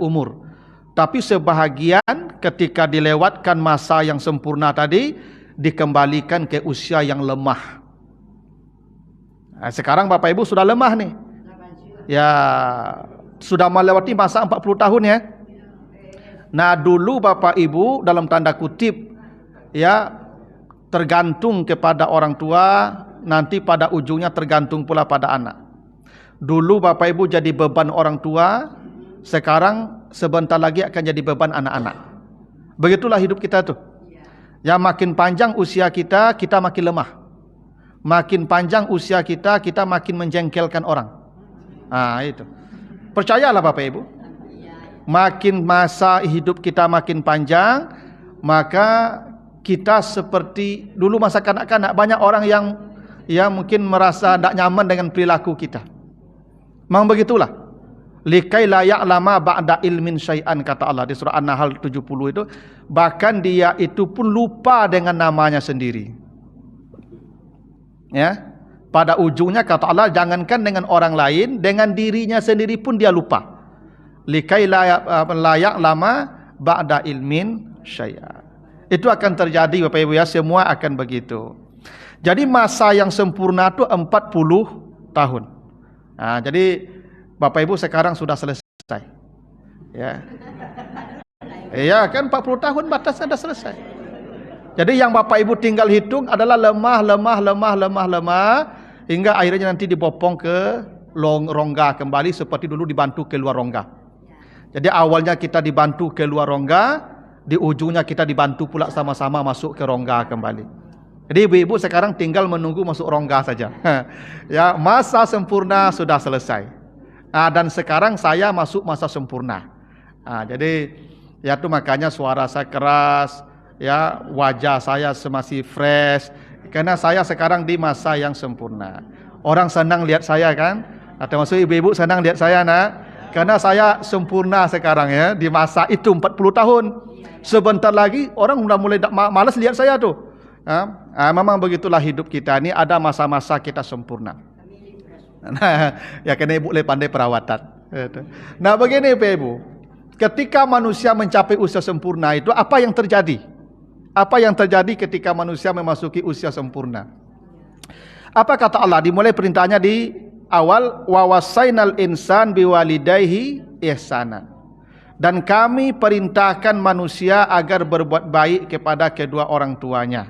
umur. Tapi sebahagian ketika dilewatkan masa yang sempurna tadi, dikembalikan ke usia yang lemah. Nah, sekarang Bapak Ibu sudah lemah nih. Ya, sudah melewati masa 40 tahun ya. Nah, dulu Bapak Ibu dalam tanda kutip ya tergantung kepada orang tua, nanti pada ujungnya tergantung pula pada anak. Dulu Bapak Ibu jadi beban orang tua, sekarang sebentar lagi akan jadi beban anak-anak. Begitulah hidup kita tuh. Ya, makin panjang usia kita, kita makin lemah. Makin panjang usia kita, kita makin menjengkelkan orang. Nah, itu. Percayalah Bapak Ibu. Makin masa hidup kita makin panjang, maka kita seperti dulu masa kanak-kanak, banyak orang yang mungkin merasa tidak nyaman dengan perilaku kita. Memang begitulah. Likai la ya'lama ba'da ilmin syai'an, kata Allah di surah An-Nahl 70 itu. Bahkan dia itu pun lupa dengan namanya sendiri. Ya. Pada ujungnya kata Allah, jangankan dengan orang lain, dengan dirinya sendiri pun dia lupa. Likai la ya'lama ba'da ilmin syai'an. Itu akan terjadi Bapak Ibu ya, semua akan begitu. Jadi masa yang sempurna itu 40 tahun. Nah, jadi Bapak Ibu sekarang sudah selesai. Ya. Iya kan 40 tahun batasnya sudah selesai. Jadi yang Bapak Ibu tinggal hitung adalah lemah hingga akhirnya nanti dibopong ke rongga kembali seperti dulu dibantu keluar rongga. Jadi awalnya kita dibantu keluar rongga, di ujungnya kita dibantu pula sama-sama masuk ke rongga kembali. Jadi ibu-ibu sekarang tinggal menunggu masuk rongga saja. Ya, masa sempurna sudah selesai. Dan sekarang saya masuk masa sempurna. Jadi ya itu makanya suara saya keras, ya wajah saya masih fresh, karena saya sekarang di masa yang sempurna. Orang senang lihat saya kan? Termasuk ibu-ibu senang lihat saya nak, karena saya sempurna sekarang ya di masa itu 40 tahun. Sebentar lagi orang sudah mulai malas lihat saya tuh. Memang begitulah hidup kita ini, ada masa-masa kita sempurna. Nah, ya kena ibu boleh pandai perawatan. Nah begini Pak Ibu, ketika manusia mencapai usia sempurna itu apa yang terjadi? Apa yang terjadi ketika manusia memasuki usia sempurna? Apa kata Allah? Dimulai perintahnya di awal, wa wasainal insan biwalidayhi ihsanan. Dan kami perintahkan manusia agar berbuat baik kepada kedua orang tuanya,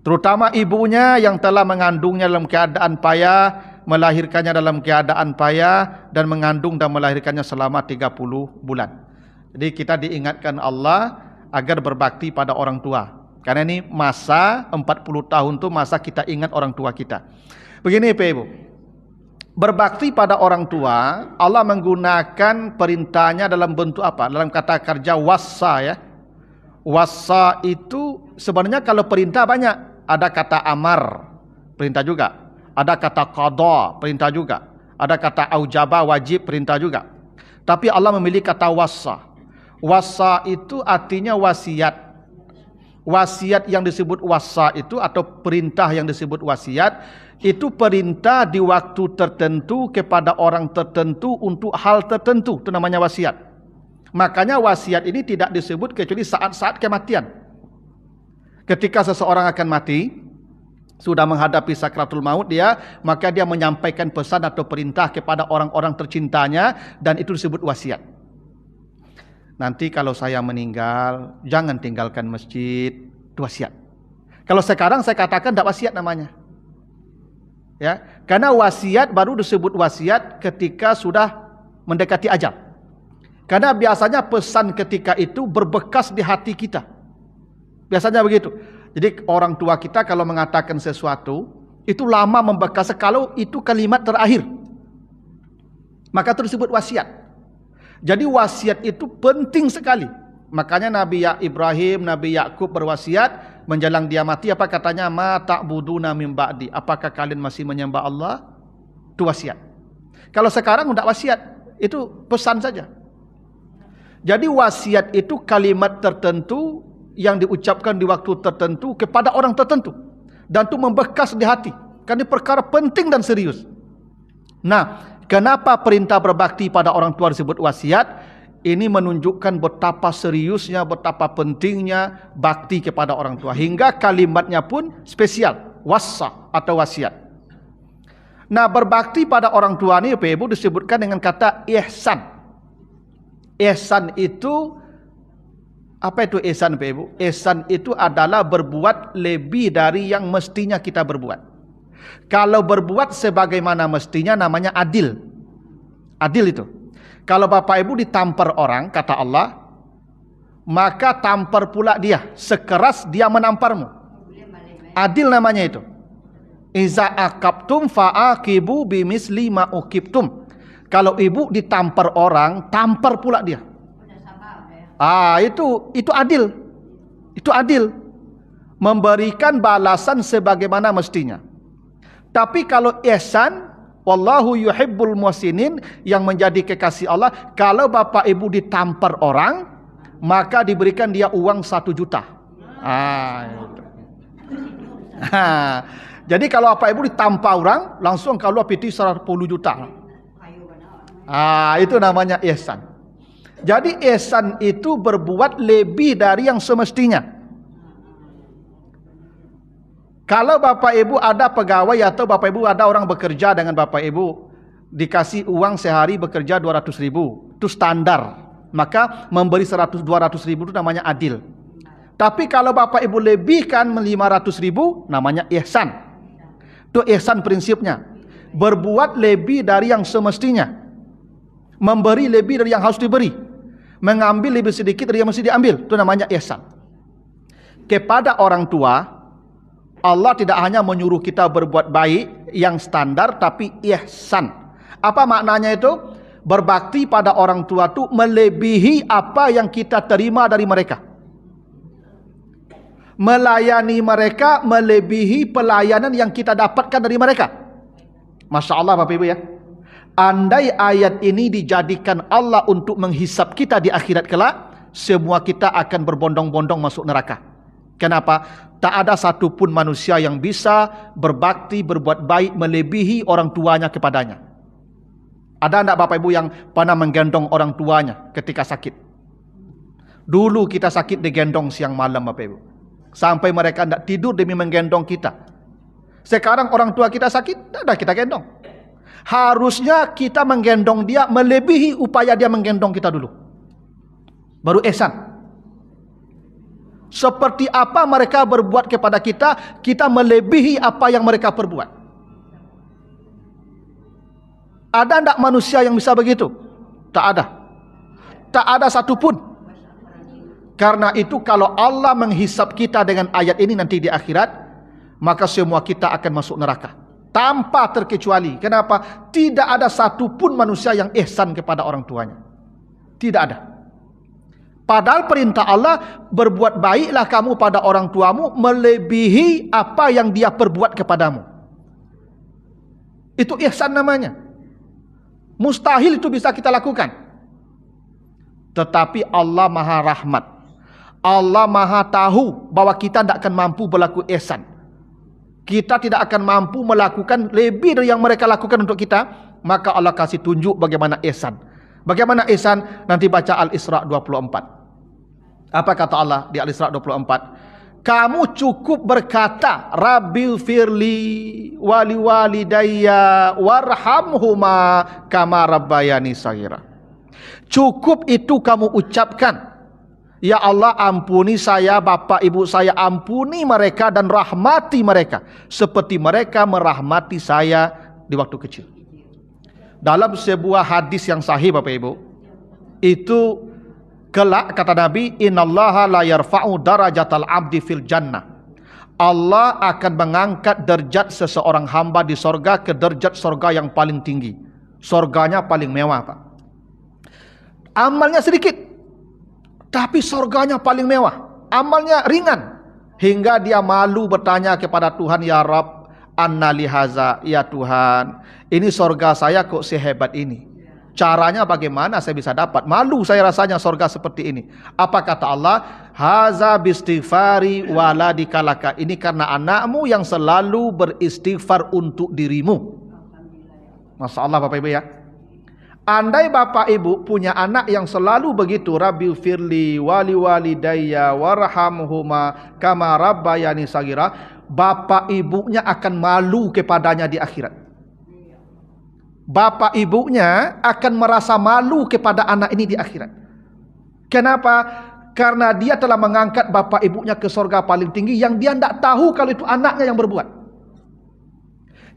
terutama ibunya yang telah mengandungnya dalam keadaan payah, melahirkannya dalam keadaan payah, dan mengandung dan melahirkannya selama 30 bulan. Jadi kita diingatkan Allah agar berbakti pada orang tua. Karena ini masa 40 tahun itu masa kita ingat orang tua kita. Begini Pak Ibu, berbakti pada orang tua, Allah menggunakan perintahnya dalam bentuk apa? Dalam kata kerja wassa ya. Wassa itu sebenarnya kalau perintah banyak. Ada kata amar, perintah juga. Ada kata qada, perintah juga. Ada kata aujaba, wajib, perintah juga. Tapi Allah memilih kata wassa. Wassa itu artinya wasiat. Wasiat yang disebut wassa itu atau perintah yang disebut wasiat, itu perintah di waktu tertentu kepada orang tertentu untuk hal tertentu. Itu namanya wasiat. Makanya wasiat ini tidak disebut kecuali saat-saat kematian. Ketika seseorang akan mati, sudah menghadapi sakratul maut maka dia menyampaikan pesan atau perintah kepada orang-orang tercintanya, dan itu disebut wasiat. Nanti kalau saya meninggal, jangan tinggalkan masjid, itu wasiat. Kalau sekarang saya katakan tidak wasiat namanya. Ya, karena wasiat baru disebut wasiat ketika sudah mendekati ajal. Karena biasanya pesan ketika itu berbekas di hati kita. Biasanya begitu. Jadi orang tua kita kalau mengatakan sesuatu, itu lama membekas, kalau itu kalimat terakhir, maka itu disebut wasiat. Jadi wasiat itu penting sekali. Makanya Nabi Ibrahim, Nabi Yakub berwasiat menjelang dia mati, apa katanya? Ma ta'buduna min ba'di, apakah kalian masih menyembah Allah? Itu wasiat. Kalau sekarang tidak wasiat, itu pesan saja. Jadi wasiat itu kalimat tertentu yang diucapkan di waktu tertentu kepada orang tertentu, dan itu membekas di hati, karena ini perkara penting dan serius. Nah, kenapa perintah berbakti pada orang tua disebut wasiat? Ini menunjukkan betapa seriusnya, betapa pentingnya bakti kepada orang tua. Hingga kalimatnya pun spesial, wassa atau wasiat. Nah, berbakti pada orang tua ini Bapak Ibu disebutkan dengan kata ihsan. Ihsan itu, apa itu ihsan Bapak Ibu? Ihsan itu adalah berbuat lebih dari yang mestinya kita berbuat. Kalau berbuat sebagaimana mestinya namanya adil. Adil itu. Kalau Bapak Ibu ditampar orang, kata Allah, maka tampar pula dia, sekeras dia menamparmu. Adil namanya itu. Iza aqabtum fa'aqibu bimisli ma uqibtum. Kalau ibu ditampar orang, tampar pula dia. Itu adil. Itu adil. Memberikan balasan sebagaimana mestinya. Tapi kalau ihsan, wallahu yuhibbul muhsinin, yang menjadi kekasih Allah, kalau bapak ibu ditampar orang, maka diberikan dia uang 1 juta. Itu. Jadi kalau bapak ibu ditampar orang, langsung kalau piti 10 juta. Itu namanya ihsan. Jadi ihsan itu berbuat lebih dari yang semestinya. Kalau bapak ibu ada pegawai atau bapak ibu ada orang bekerja dengan bapak ibu, dikasih uang sehari bekerja 200 ribu, itu standar. Maka memberi 200 ribu itu namanya adil. Tapi kalau bapak ibu lebihkan 500 ribu, namanya ihsan. Itu ihsan prinsipnya. Berbuat lebih dari yang semestinya. Memberi lebih dari yang harus diberi. Mengambil lebih sedikit dari yang mesti diambil. Itu namanya ihsan. Kepada orang tua, Allah tidak hanya menyuruh kita berbuat baik yang standar, tapi ihsan. Apa maknanya itu? Berbakti pada orang tua itu melebihi apa yang kita terima dari mereka. Melayani mereka melebihi pelayanan yang kita dapatkan dari mereka. Masya Allah Bapak Ibu ya. Andai ayat ini dijadikan Allah untuk menghisap kita di akhirat kelak, semua kita akan berbondong-bondong masuk neraka. Kenapa? Tak ada satupun manusia yang bisa berbakti, berbuat baik melebihi orang tuanya kepadanya. Ada enggak Bapak Ibu yang pernah menggendong orang tuanya ketika sakit? Dulu kita sakit digendong siang malam Bapak Ibu. Sampai mereka enggak tidur demi menggendong kita. Sekarang orang tua kita sakit, tak ada kita gendong. Harusnya kita menggendong dia melebihi upaya dia menggendong kita dulu. Baru ihsan. Seperti apa mereka berbuat kepada kita, kita melebihi apa yang mereka perbuat. Ada tidak manusia yang bisa begitu? Tak ada. Tak ada satupun. Karena itu kalau Allah menghisap kita dengan ayat ini nanti di akhirat, maka semua kita akan masuk neraka. Tanpa terkecuali. Kenapa? Tidak ada satupun manusia yang ihsan kepada orang tuanya. Tidak ada. Padahal perintah Allah, berbuat baiklah kamu pada orang tuamu melebihi apa yang dia perbuat kepadamu. Itu ihsan namanya. Mustahil itu bisa kita lakukan. Tetapi Allah Maha Rahmat. Allah Maha tahu bahwa kita tidak akan mampu berlaku ihsan. Kita tidak akan mampu melakukan lebih dari yang mereka lakukan untuk kita. Maka Allah kasih tunjuk bagaimana ihsan. Bagaimana ihsan? Nanti baca Al-Isra 24. Apa kata Allah di Al-Isra 24? Kamu cukup berkata, Rabbil firli wali walidayya warhamhuma kama rabbayani shaghira. Cukup itu kamu ucapkan. Ya Allah, ampuni saya, bapak ibu saya, ampuni mereka dan rahmati mereka seperti mereka merahmati saya di waktu kecil. Dalam sebuah hadis yang sahih Bapak Ibu, itu kelak kata Nabi, innallaha la yarfa'u darajatal abdi fil jannah. Allah akan mengangkat derajat seseorang hamba di sorga ke derajat sorga yang paling tinggi. Sorganya paling mewah Pak. Amalnya sedikit, tapi sorganya paling mewah. Amalnya ringan. Hingga dia malu bertanya kepada Tuhan, ya Rabb, anna lihaza, ya Tuhan, ini sorga saya kok sehebat ini. Caranya bagaimana saya bisa dapat? Malu saya rasanya sorga seperti ini. Apa kata Allah? Haza bistighfari waladika laka. Ini karena anakmu yang selalu beristighfar untuk dirimu. Masya Allah Bapak Ibu ya. Andai bapak ibu punya anak yang selalu begitu, Rabbil firli wali walidayya warhamhuma kama rabbayani sagira, bapak ibunya akan malu kepadanya di akhirat. Bapak ibunya akan merasa malu kepada anak ini di akhirat. Kenapa? Karena dia telah mengangkat bapak ibunya ke surga paling tinggi yang dia tidak tahu kalau itu anaknya yang berbuat.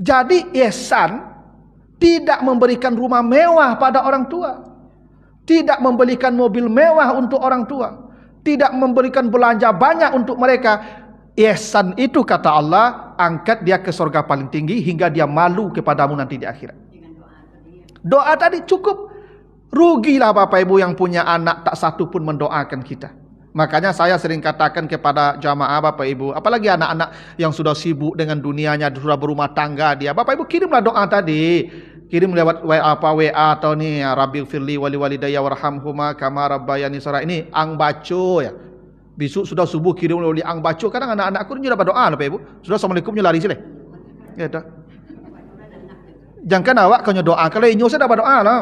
Jadi ihsan tidak memberikan rumah mewah pada orang tua, tidak membelikan mobil mewah untuk orang tua, tidak memberikan belanja banyak untuk mereka. Ihsan itu kata Allah, angkat dia ke surga paling tinggi hingga dia malu kepadamu nanti di akhirat. Doa tadi cukup. Rugilah bapak ibu yang punya anak tak satu pun mendoakan kita. Makanya saya sering katakan kepada jamaah bapak ibu, apalagi anak-anak yang sudah sibuk dengan dunianya, sudah berumah tangga dia, bapak ibu kirimlah doa tadi, kirim lewat WA atau ni Rabbil firli wali walidayya warhamhuma kama rabbayani saghira. Ini ang baco ya. Besok sudah subuh kirim oleh ang baco. Kadang anak-anakku ni dapat doa bapak ibu. Sudah assalamualaikumnya lari sini. Ya dah. Jangan awak kau doa, kalau inyo saya dapat doa lah.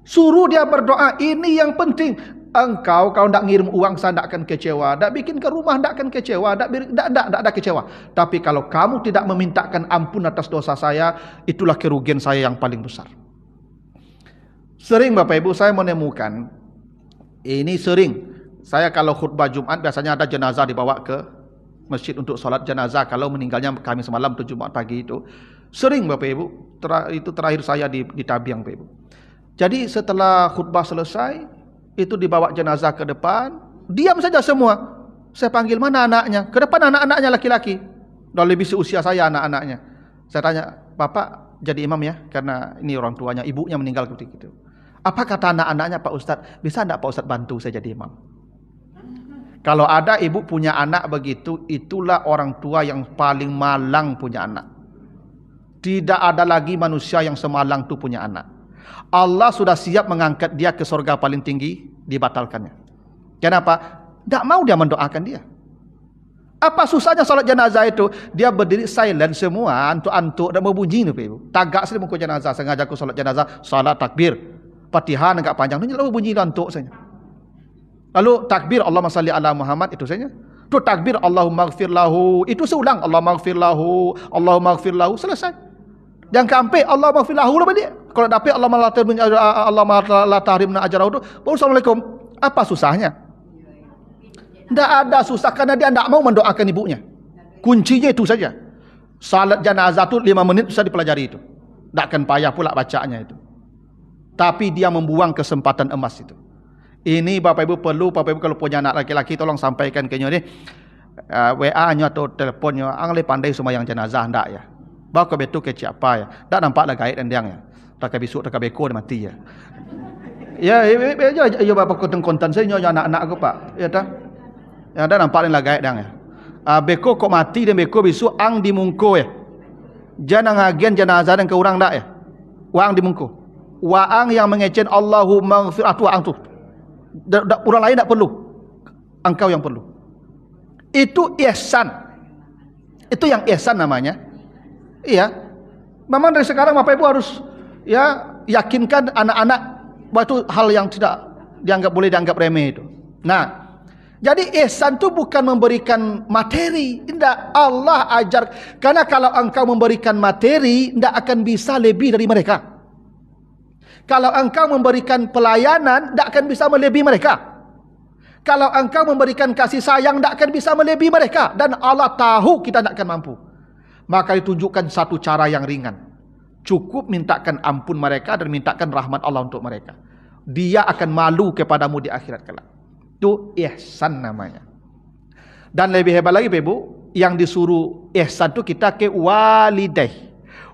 Suruh dia berdoa, ini yang penting. Engkau kalau tidak ngirim uang saya tidak akan kecewa, tidak bikin ke rumah tidak akan kecewa, tidak ada kecewa. Tapi kalau kamu tidak memintakan ampun atas dosa saya, itulah kerugian saya yang paling besar. Sering bapak ibu saya menemukan, ini sering, saya kalau khutbah Jumat biasanya ada jenazah dibawa ke masjid untuk sholat jenazah. Kalau meninggalnya Kamis malam atau Jumat pagi itu, sering bapak ibu, itu terakhir saya di Tabiang bapak ibu. Jadi setelah khutbah selesai, itu dibawa jenazah ke depan, diam saja semua. Saya panggil, mana anaknya? Ke depan anak-anaknya laki-laki, dah lebih seusia saya anak-anaknya. Saya tanya, bapak jadi imam ya? Karena ini orang tuanya, ibunya meninggal ketika itu. Apa kata anak-anaknya Pak Ustadz? Bisa tidak Pak Ustadz bantu saya jadi imam? Kalau ada ibu punya anak begitu, itulah orang tua yang paling malang punya anak. Tidak ada lagi manusia yang semalang tu punya anak. Allah sudah siap mengangkat dia ke surga paling tinggi, dibatalkannya. Kenapa? Tak mau dia mendoakan dia. Apa susahnya salat jenazah itu? Dia berdiri silent semua, antuk-antuk dan berbunyi tu ibu. Tagak sekali muka jenazah, sengaja aku salat jenazah, salat takbir, Fatihah agak panjang, ni lalu bunyi antuk saja. Lalu takbir Allahumma salli ala Muhammad itu saja. Tu takbir Allahumma ighfir lahu, itu seulang Allahumma ighfir lahu, Allahumma ighfir lahu, selesai. Yang kampe Allahumma ighfir lahu lah dia. Kalau dapat Allahumma la tahrimna ajrahu, baru assalamualaikum. Apa susahnya? Tidak ada susah karena dia tidak mau mendoakan ibunya. Kuncinya itu saja. Salat jenazah itu 5 menit bisa dipelajari itu. Tak akan payah pula bacaannya itu. Tapi dia membuang kesempatan emas itu. Ini bapak ibu perlu, bapak ibu kalau punya anak laki-laki tolong sampaikan ke ni WA-nya atau teleponnya, ang pandai sembahyang jenazah ndak ya. Bawa ke betul ke siapa ya. Tak nampak dah gaib dan diang ya. Tak besok tak beko dia mati ya. Ya bapak konten saya nyonya anak-anak aku pak. Ya dah. Ya dah nampak lah gaib diang ya. Beko kok mati dan beko besok ang dimungko ya. Jangan ngagen jenazah dan ke orang dak ya. Waang dimungko. Waang yang mengecen Allahumma ighfir atu ang tu. Orang lain tak perlu. Engkau yang perlu. Itu ihsan. Itu yang ihsan namanya. Iya. Memang dari sekarang Bapak Ibu harus ya yakinkan anak-anak bahwa itu hal yang tidak boleh dianggap remeh itu. Nah, jadi ihsan itu bukan memberikan materi. Tidak, Allah ajar. Karena kalau engkau memberikan materi, tidak akan bisa lebih dari mereka. Kalau engkau memberikan pelayanan, tidak akan bisa melebihi mereka. Kalau engkau memberikan kasih sayang, tidak akan bisa melebihi mereka. Dan Allah tahu kita tidak akan mampu. Maka ditunjukkan satu cara yang ringan. Cukup mintakan ampun mereka dan mintakan rahmat Allah untuk mereka. Dia akan malu kepadamu di akhirat kelak. Itu ihsan namanya. Dan lebih hebat lagi Ibu, yang disuruh ihsan itu kita ke walidai.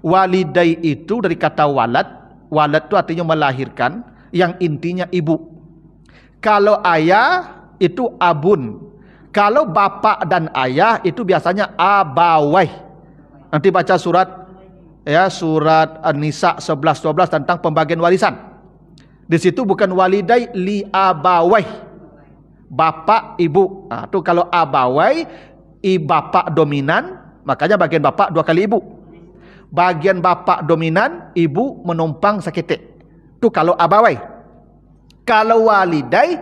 Walidai itu dari kata walad. Walad itu artinya melahirkan, yang intinya ibu. Kalau ayah itu abun. Kalau bapak dan ayah itu biasanya abawai. Nanti baca surat An-Nisa 11-12 tentang pembagian warisan. Di situ bukan walidai li abawai. Bapak, ibu. Nah, itu kalau abawai, bapak dominan, makanya bagian bapak 2 kali ibu. Bagian bapak dominan, ibu menumpang seketik. Tu kalau abawai. Kalau walidai,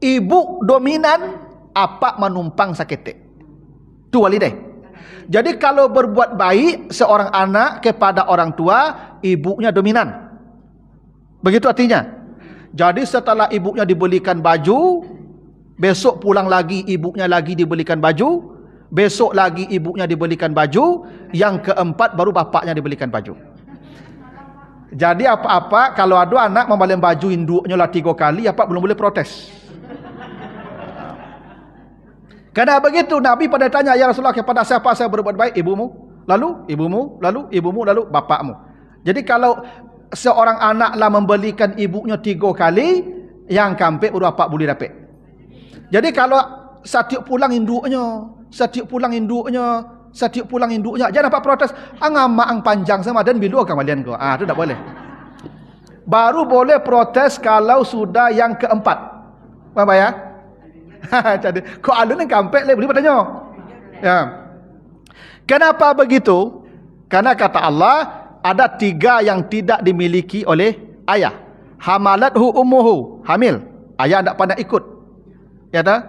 ibu dominan, apa menumpang sakete. Tu walidai. Jadi kalau berbuat baik seorang anak kepada orang tua, ibunya dominan. Begitu artinya. Jadi setelah ibunya dibelikan baju, besok pulang lagi ibunya lagi dibelikan baju, besok lagi ibunya dibelikan baju, yang keempat baru bapaknya dibelikan baju. Jadi apa-apa kalau ada anak membeli baju induknya lah 3 kali, apa belum boleh protes. Karena begitu Nabi pada tanya, ya Rasulullah, kepada siapa saya berbuat baik? Ibumu, lalu ibumu, lalu ibumu, lalu bapakmu. Jadi kalau seorang anak lah membelikan ibunya 3 kali, yang kampek baru bapak boleh dapat. Jadi kalau setiap pulang induknya, jangan dapat protes. Angama ang panjang sama dan bilu kemalian kau. Itu tak boleh. Baru boleh protes kalau sudah yang keempat. Apa ya? Jadi, kau alun yang kampek le boleh bertanya. Ya. Kenapa begitu? Karena kata Allah, ada 3 yang tidak dimiliki oleh ayah. Hamalathu ummuhu, hamil. Ayah tak pandai ikut. Ya tak?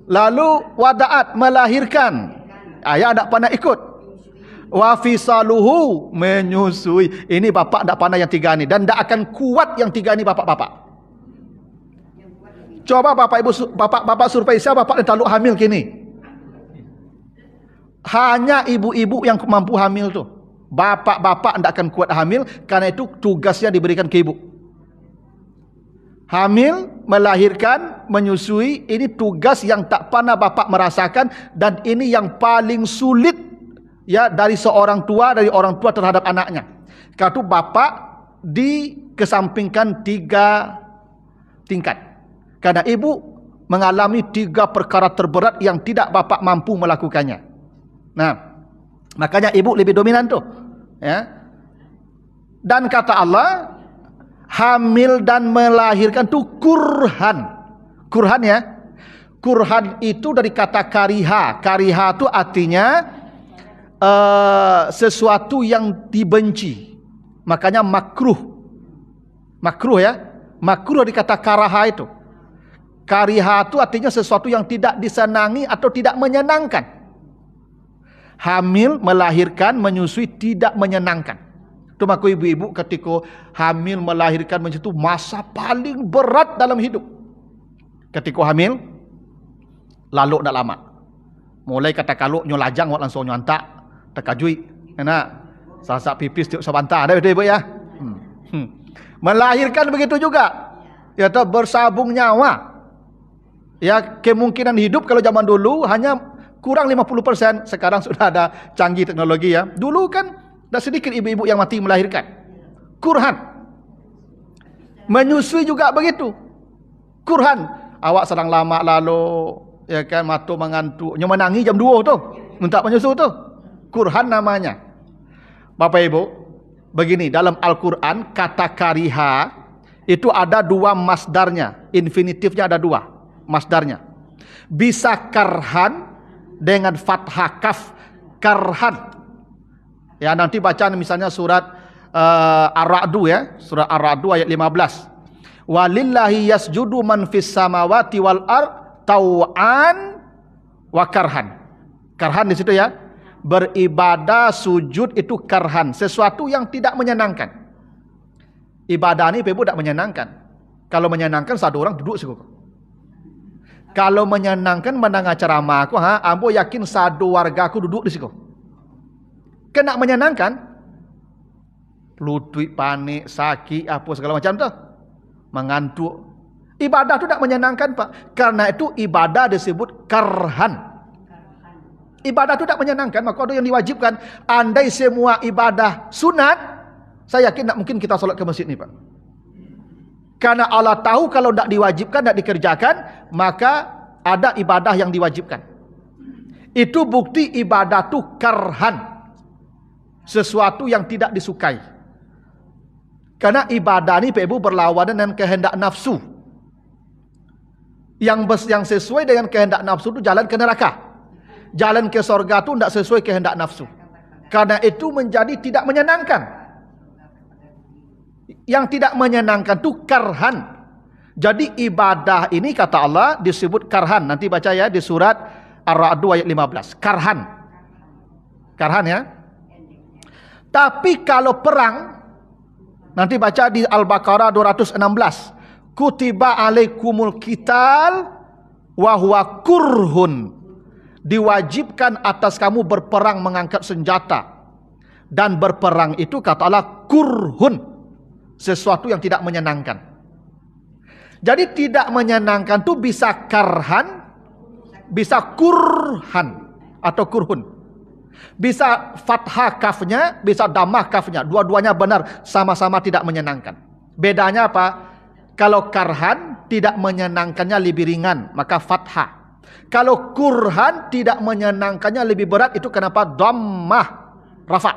Lalu wada'at, melahirkan. Ayah tak pandai ikut. Wa fisaluhu, menyusui. Ini bapak tak pandai yang 3 ni, dan tak akan kuat yang 3 ni bapak-bapak. Coba bapak survei saya, bapak tak hamil kini. Hanya ibu-ibu yang mampu hamil tu. Bapak-bapak tak akan kuat hamil, karena itu tugasnya diberikan ke ibu. Hamil, melahirkan, menyusui, ini tugas yang tak pernah bapak merasakan, dan ini yang paling sulit ya dari seorang tua, dari orang tua terhadap anaknya. Karena itu bapak dikesampingkan 3 tingkat. Karena ibu mengalami 3 perkara terberat yang tidak bapak mampu melakukannya. Nah, makanya ibu lebih dominan tu. Ya. Dan kata Allah, hamil dan melahirkan tu kurhan. Kurhan ya. Kurhan itu dari kata kariha. Kariha itu artinya sesuatu yang dibenci. Makanya makruh. Makruh ya. Makruh dari kata karaha itu. Kariha itu artinya sesuatu yang tidak disenangi atau tidak menyenangkan. Hamil, melahirkan, menyusui tidak menyenangkan. Itu maka ibu-ibu ketika hamil, melahirkan, menyusui itu masa paling berat dalam hidup. Ketika hamil, lalu tak lama. Mulai kata kalau nyolajang wak langsung nyontak, terkajui. Enak. Sasak pipis tiup sabanta ada ibu ya. Melahirkan begitu juga. Ya, bersabung nyawa. Ya, kemungkinan hidup kalau zaman dulu hanya kurang 50%, sekarang sudah ada canggih teknologi ya. Dulu kan dah sedikit ibu-ibu yang mati melahirkan. Kurhan. Menyusui juga begitu. Kurhan. Awak sedang lama lalu, ya kan, matu mengantuk, menangi jam 2 tu, minta menyusu tu. Kurhan namanya. Bapak Ibu, begini, dalam Al-Quran kata kariha itu ada 2 masdarnya. Infinitifnya ada 2 masdarnya. Bisa karhan dengan fathah kaf, karhan. Ya, nanti bacaan misalnya surat Ar-Ra'du ya, surat Ar-Ra'du ayat 15. Walillahi yasjudu man fis samawati wal ard tau'an wa karhan. Karhan di situ ya. Beribadah sujud itu karhan, sesuatu yang tidak menyenangkan. Ibadah ini Ibu tidak menyenangkan. Kalau menyenangkan satu orang duduk sih. Kalau menyenangkan mendengar ceramah aku, ambo yakin satu warga aku duduk di situ. Kena menyenangkan, lutut, panik, sakit, apa segala macam tu, mengantuk. Ibadah tu tak menyenangkan Pak. Karena itu ibadah disebut karhan. Ibadah tu tak menyenangkan, maka ada yang diwajibkan. Andai semua ibadah sunat, saya yakin tak mungkin kita solat ke masjid ni Pak. Karena Allah tahu kalau tak diwajibkan, tak dikerjakan, maka ada ibadah yang diwajibkan. Itu bukti ibadah tu karhan. Sesuatu yang tidak disukai. Karena ibadah ni Ibu berlawanan dengan kehendak nafsu. Yang sesuai dengan kehendak nafsu tu jalan ke neraka. Jalan ke sorga tu tidak sesuai kehendak nafsu. Karena itu menjadi tidak menyenangkan. Yang tidak menyenangkan tu karhan. Jadi ibadah ini kata Allah disebut karhan. Nanti baca ya di surat Ar-Ra'd ayat 15. Karhan. Karhan ya. Tapi kalau perang, nanti baca di Al-Baqarah 216. Kutiba alaikumul qital wa huwa kurhun. Diwajibkan atas kamu berperang mengangkat senjata. Dan berperang itu kata Allah kurhun. Sesuatu yang tidak menyenangkan. Jadi tidak menyenangkan itu bisa karhan, bisa kurhan atau kurhun. Bisa fathah kafnya, bisa damah kafnya. Dua-duanya benar, sama-sama tidak menyenangkan. Bedanya apa? Kalau karhan tidak menyenangkannya lebih ringan, maka fathah. Kalau kurhan tidak menyenangkannya lebih berat, itu kenapa dhammah rafa.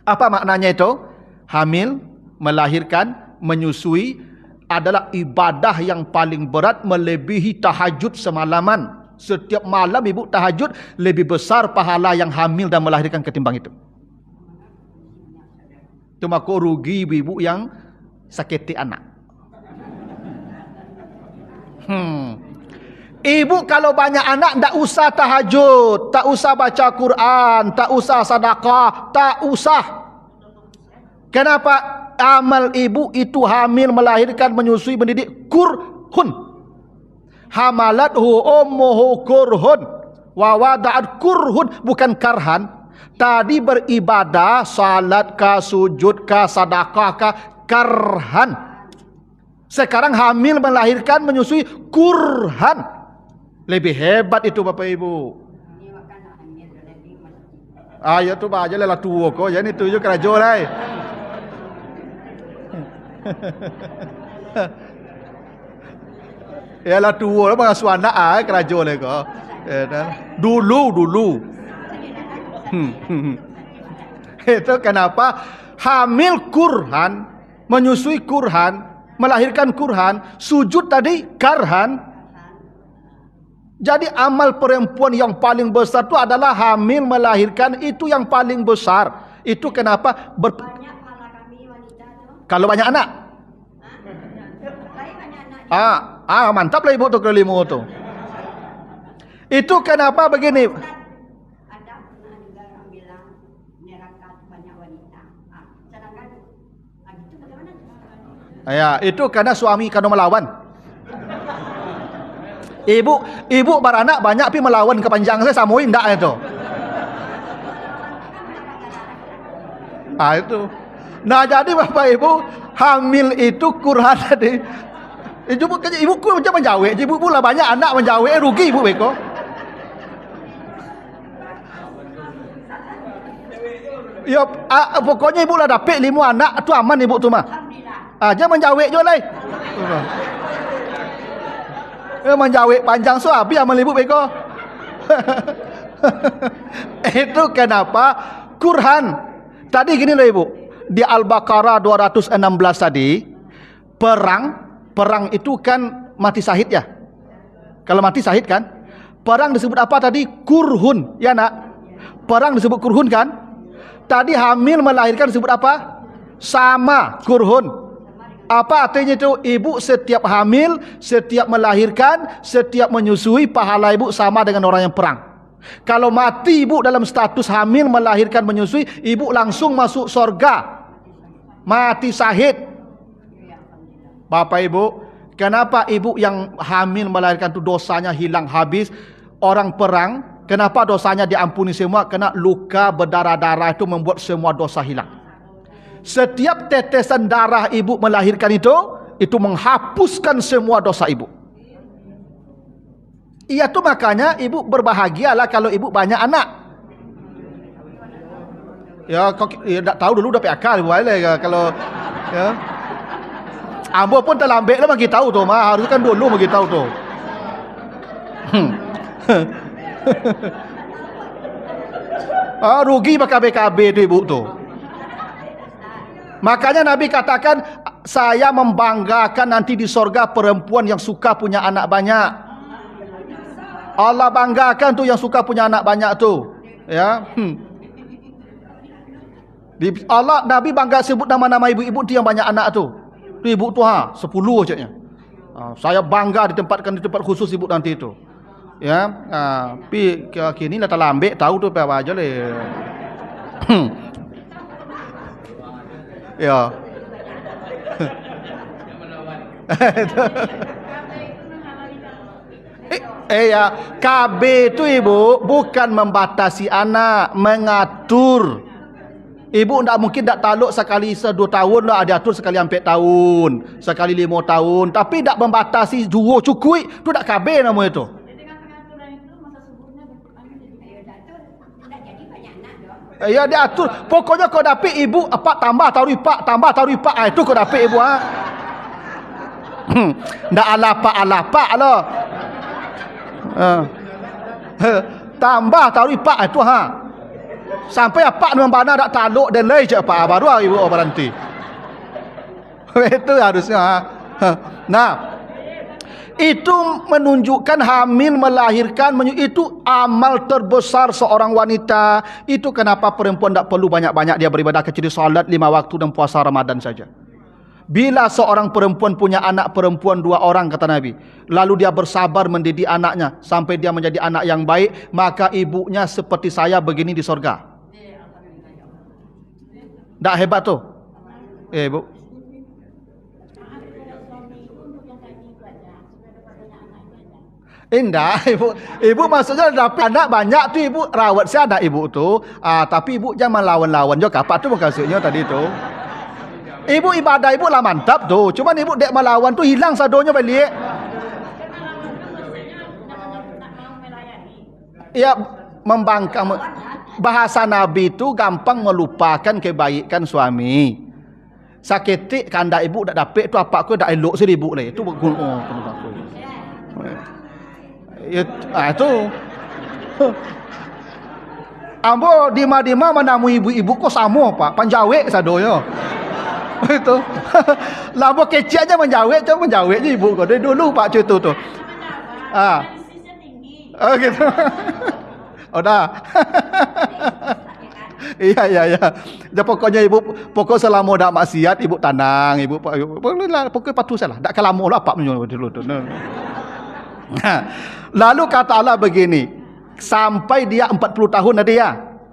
Apa maknanya itu? Hamil, melahirkan, menyusui adalah ibadah yang paling berat, melebihi tahajud semalaman. Setiap malam ibu tahajud lebih besar pahala yang hamil dan melahirkan ketimbang itu. Cuma kau rugi ibu-ibu yang sakiti anak. Ibu kalau banyak anak tak usah tahajud, tak usah baca Quran, tak usah sedekah, tak usah. Kenapa? Amal ibu itu hamil, melahirkan, menyusui, mendidik kurhun. Hamalathu ummuhu kurhun wa wada'at kurhun, bukan karhan. Tadi beribadah, salat kah, sujud kah, sedekah kah, karhan. Sekarang hamil, melahirkan, menyusui, kurhan. Lebih hebat itu Bapak Ibu. Ya tu aja lah tua kau, jadi tujuh kerajo lah. Ya lah tua lah mengasuh anak kerajo lah kau. Dulu. Itu kenapa hamil kurhan, menyusui kurhan, melahirkan kurhan, sujud tadi karhan. Jadi amal perempuan yang paling besar itu adalah hamil, melahirkan, itu yang paling besar. Itu kenapa kalau banyak anak. Mantap lah ibu tu kelima tu. Itu kenapa begini. Ya, itu karena suami kena melawan. Ibu beranak banyak tapi melawan kepanjang saya samuin ndak itu. Itu. Nah jadi Bapak Ibu hamil itu kurhan tadi. Ibuku macam menjawab, ibu pula banyak anak menjawab, rugi ibu beko. Ya pokoknya ibu lah dapat 5 anak tu aman ibu tu mah. Jangan menjawab je lah. Menjawab panjang so habis amal ibu beko. Itu kenapa kurhan. Tadi gini loh ibu, di Al-Baqarah 216 tadi, perang itu kan mati syahid ya. Kalau mati syahid kan, perang disebut apa tadi? Kurhun, ya nak? Perang disebut kurhun kan? Tadi hamil melahirkan disebut apa? Sama, kurhun. Apa artinya itu? Ibu setiap hamil, setiap melahirkan, setiap menyusui, pahala ibu sama dengan orang yang perang. Kalau mati ibu dalam status hamil, melahirkan, menyusui, ibu langsung masuk surga. Mati syahid. Bapak Ibu, kenapa ibu yang hamil melahirkan itu dosanya hilang habis? Orang perang, kenapa dosanya diampuni semua? Kena luka berdarah-darah itu membuat semua dosa hilang. Setiap tetesan darah ibu melahirkan itu menghapuskan semua dosa ibu. Iya tuh makanya ibu berbahagialah kalau ibu banyak anak. Ya kok tak tahu dulu udah PAK ibu kalau ya. Ambo pun terlambat lah bagi tahu tu mah, harus kan dulu bagi tahu tu. Rugi BKB tu ibu tu. Makanya Nabi katakan, saya membanggakan nanti di sorga perempuan yang suka punya anak banyak. Allah banggakan tu yang suka punya anak banyak tu. Ya. Allah Nabi bangga sebut nama-nama ibu-ibu tu yang banyak anak tu. Tu ibu tu 10 caknya. Saya bangga ditempatkan di tempat khusus ibu nanti itu. Ya, pi kini dah terlambat tahu tu apa aja le. Ya. Ya, KB tu ibu bukan membatasi anak, mengatur. Ibu tak mungkin tak taluk sekali 2 tahun lah, ada atur sekali 4 tahun, sekali 5 tahun, tapi tak membatasi 2 cukui, tu tak KB nama itu. Ya dia atur. Pokoknya kau dapat ibu apa tambah tahu ripak, itu kau dapat ibu ndak alapak lah. Tambah tahu ripak itu sampai apa memang bana dak taluk delay je apa baru ibu berhenti. Itu harusnya. Nah, itu menunjukkan hamil melahirkan itu amal terbesar seorang wanita. Itu kenapa perempuan tak perlu banyak-banyak dia beribadah, kecuali salat 5 waktu dan puasa Ramadan saja. Bila seorang perempuan punya anak perempuan 2 orang kata Nabi, lalu dia bersabar mendidik anaknya sampai dia menjadi anak yang baik, maka ibunya seperti saya begini di surga. Tak hebat tu? Bu. Indah, ibu maksudnya dapat anak banyak tu ibu rawat si anak ibu tu. Tapi ibu jangan lawan-lawan juga. Apa tu maksudnya tadi tu? Ibu ibadah ibu lah mantap tu. Cuma ibu dek melawan tu hilang sadonya balik. Ya, membangkang. Bahasa Nabi tu gampang melupakan kebaikan suami. Sakitik kanda ibu dak dapat tu apa aku dak elok sini ibu le. Itu itu ambo dima-dima menamu ibu-ibu kok sama pak panjawek sadonya. Itu lambo kecil aja menjawek je ibu kau dari dulu pak cutu tu. Gitu. Oh dah. Iya. Dia pokoknya ibu pokok selama dak maksiat ibu tenang, ibu pokok patuh salah. Dak kelamo lah pak menyo dulu tu. Lalu kata Allah begini, sampai dia 40 tahun ada ya.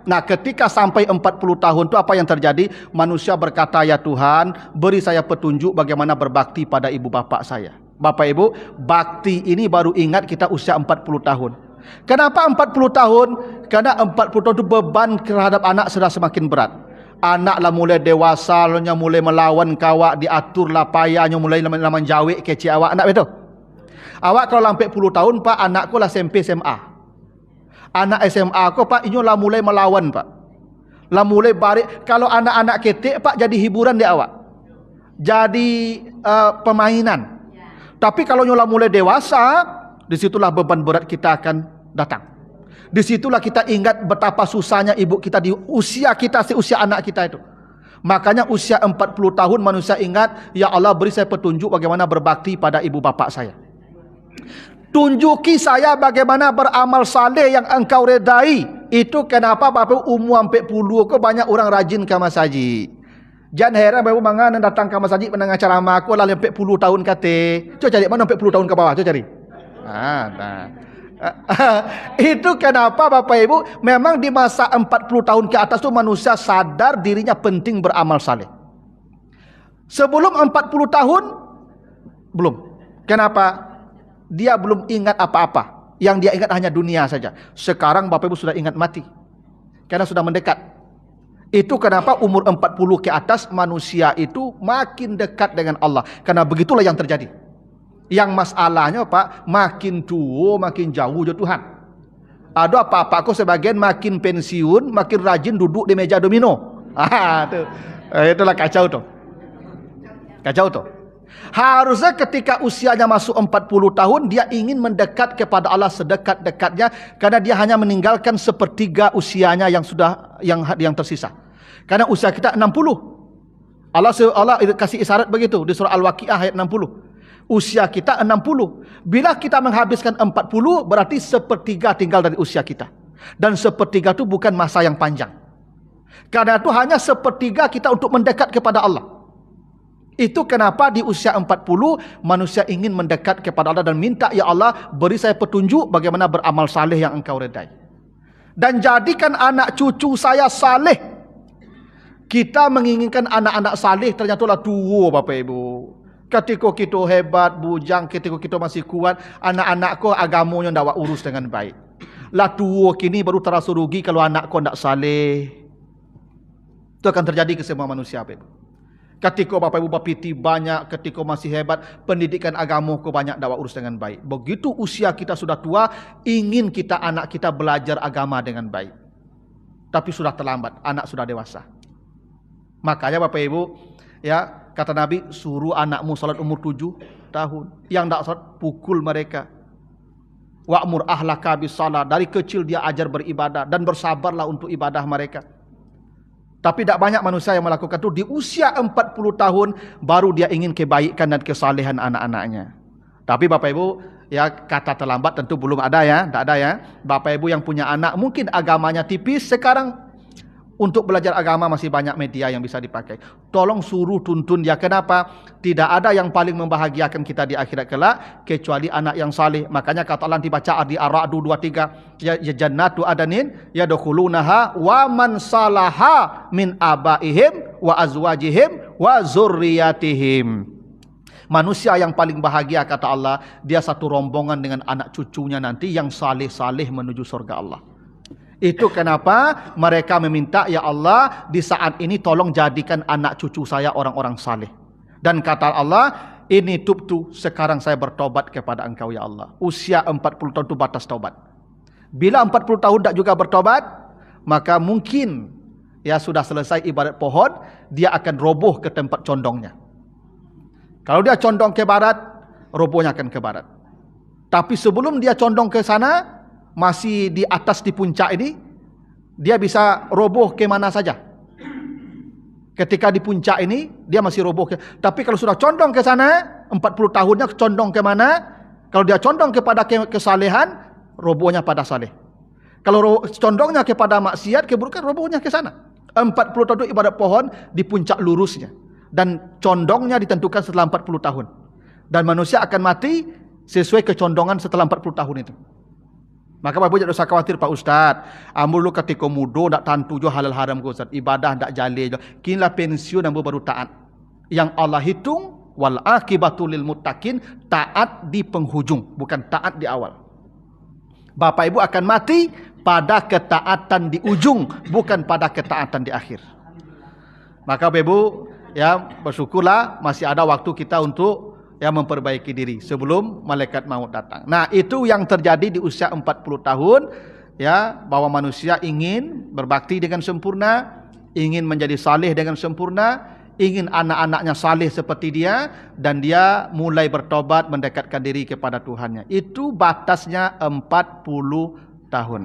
Nah, ketika sampai 40 tahun tu apa yang terjadi? Manusia berkata, "Ya Tuhan, beri saya petunjuk bagaimana berbakti pada ibu bapa saya." Bapak Ibu, bakti ini baru ingat kita usia 40 tahun. Kenapa 40 tahun? Karena 40 tahun itu beban terhadap anak sudah semakin berat. Anaklah mulai dewasa, mulai melawan kawak, diaturlah payahnya, mulai menjawik kecil awak. Anak betul? Awak kalau sampai 10 tahun pak, anakku lah SMP SMA. Anak SMA aku pak, ini lah mulai melawan pak. Lah mulai barik. Kalau anak-anak ketik pak, jadi hiburan dia awak. Jadi permainan. Tapi kalau nyolah mulai dewasa, disitulah beban berat kita akan datang. Disitulah kita ingat betapa susahnya ibu kita di usia kita, seusia anak kita itu. Makanya usia 40 tahun manusia ingat, ya Allah beri saya petunjuk bagaimana berbakti pada ibu bapa saya. Tunjuki saya bagaimana beramal saleh yang engkau redai. Itu kenapa Bapak umur 40 kok banyak orang rajin ke masjid. Jangan heran Bapak mangan datang ke masjid mendengar ceramah aku lah 40 tahun kata. Coba cari mana 40 tahun ke bawah, coba cari. Itu kenapa Bapak Ibu memang di masa 40 tahun ke atas tu manusia sadar dirinya penting beramal saleh. Sebelum 40 tahun belum. Kenapa? Dia belum ingat apa-apa. Yang dia ingat hanya dunia saja. Sekarang Bapak Ibu sudah ingat mati. Karena sudah mendekat. Itu kenapa umur 40 ke atas manusia itu makin dekat dengan Allah. Karena begitulah yang terjadi. Yang masalahnya Pak, makin tua makin jauh dari Tuhan. Ada apa-apa aku sebagian makin pensiun, makin rajin duduk di meja domino. Itulah kacau tu. Kacau tu. Harusnya ketika usianya masuk 40 tahun dia ingin mendekat kepada Allah sedekat-dekatnya, karena dia hanya meninggalkan sepertiga usianya yang sudah yang tersisa. Karena usia kita 60. Allah kasih isyarat begitu di surah Al-Waqiah ayat 60. Usia kita 60. Bila kita menghabiskan 40 berarti sepertiga tinggal dari usia kita. Dan sepertiga itu bukan masa yang panjang. Karena itu hanya sepertiga kita untuk mendekat kepada Allah. Itu kenapa di usia 40 manusia ingin mendekat kepada Allah dan minta, ya Allah beri saya petunjuk bagaimana beramal saleh yang engkau redai. Dan jadikan anak cucu saya saleh. Kita menginginkan anak-anak saleh ternyata tua Bapak Ibu. Ketika kita hebat, bujang, ketika kita masih kuat, anak-anakku agamanya tidak urus dengan baik. Lah tua kini baru terasa rugi kalau anakku tidak saleh. Itu akan terjadi ke semua manusia Bapak Ibu. Ketika Bapak Ibu bapiti banyak, ketika masih hebat, pendidikan agama ku banyak dakwah urus dengan baik. Begitu usia kita sudah tua, ingin kita anak kita belajar agama dengan baik. Tapi sudah terlambat, anak sudah dewasa. Makanya Bapak Ibu, ya kata Nabi, suruh anakmu salat umur 7 tahun. Yang tak salat, pukul mereka. Wa'mur ahlaka bis salat. Dari kecil dia ajar beribadah dan bersabarlah untuk ibadah mereka. Tapi tidak banyak manusia yang melakukan itu. Di usia 40 tahun baru dia ingin kebaikan dan kesalehan anak-anaknya. Tapi Bapak Ibu, ya kata terlambat tentu belum ada ya, tidak ada ya. Bapak Ibu yang punya anak mungkin agamanya tipis, sekarang untuk belajar agama masih banyak media yang bisa dipakai. Tolong suruh tuntun dia. Kenapa? Tidak ada yang paling membahagiakan kita di akhirat kelak kecuali anak yang saleh. Makanya kata Allah dibaca di Ar-Ra'd 23, ya jannatu adanin yadkhulunaha wa man salaha min abaihim wa azwajihim wa zurriyatihim. Manusia yang paling bahagia kata Allah, dia satu rombongan dengan anak cucunya nanti yang saleh-saleh menuju surga Allah. Itu kenapa mereka meminta, ya Allah di saat ini tolong jadikan anak cucu saya orang-orang saleh. Dan kata Allah, ini tubtu, sekarang saya bertobat kepada engkau ya Allah. Usia 40 tahun itu batas taubat. Bila 40 tahun tak juga bertobat, maka mungkin ya sudah selesai ibadat pohon, dia akan roboh ke tempat condongnya. Kalau dia condong ke barat, robohnya akan ke barat. Tapi sebelum dia condong ke sana, masih di atas di puncak ini, dia bisa roboh ke mana saja. Ketika di puncak ini, dia masih roboh ke. Tapi kalau sudah condong ke sana, 40 tahunnya condong ke mana? Kalau dia condong kepada kesalehan, robohnya pada saleh. Kalau condongnya kepada maksiat, keburukan, robohnya ke sana. 40 tahun itu ibarat pohon di puncak lurusnya. Dan condongnya ditentukan setelah 40 tahun. Dan manusia akan mati sesuai kecondongan setelah 40 tahun itu. Maka Bapak Ibu jangan usah khawatir Pak Ustaz. Ambil lu ketika muda tak tahan tujuh halal haram ke Ustaz. Ibadah tak jaleh. Kinilah pensiun ambil baru taat. Yang Allah hitung wal akibatu lil muttaqin, taat di penghujung, bukan taat di awal. Bapak Ibu akan mati pada ketaatan di ujung, bukan pada ketaatan di akhir. Maka Bapak Ibu ya bersyukurlah masih ada waktu kita untuk ya memperbaiki diri sebelum malaikat maut datang. Nah, itu yang terjadi di usia 40 tahun ya, bahwa manusia ingin berbakti dengan sempurna, ingin menjadi saleh dengan sempurna, ingin anak-anaknya saleh seperti dia, dan dia mulai bertobat mendekatkan diri kepada Tuhannya. Itu batasnya 40 tahun.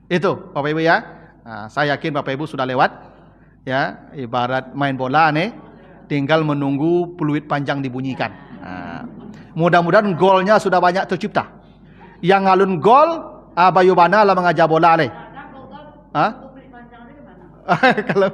Itu Bapak Ibu ya. Nah, saya yakin Bapak Ibu sudah lewat ya, ibarat main bola nih, tinggal menunggu peluit panjang dibunyikan. Nah, mudah-mudahan golnya sudah banyak tercipta. Yang ngalun gol, Bayu Bana lah mengajar bola leh. Kalau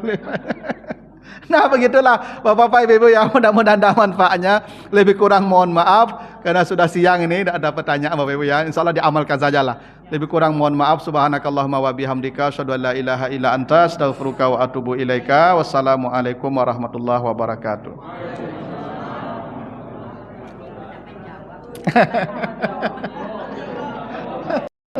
nah begitulah Bapak-bapak Ibu yang mudah-mudahan ada manfaatnya. Lebih kurang mohon maaf karena sudah siang ini tidak ada pertanyaan Bapak Ibu ya. Insyaallah diamalkan sajalah. Lebih kurang mohon maaf. Subhanakallahumma wa bihamdika asyhadu an la ilaha illa anta astaghfiruka wa atubu ilaika. Wassalamualaikum warahmatullahi wabarakatuh.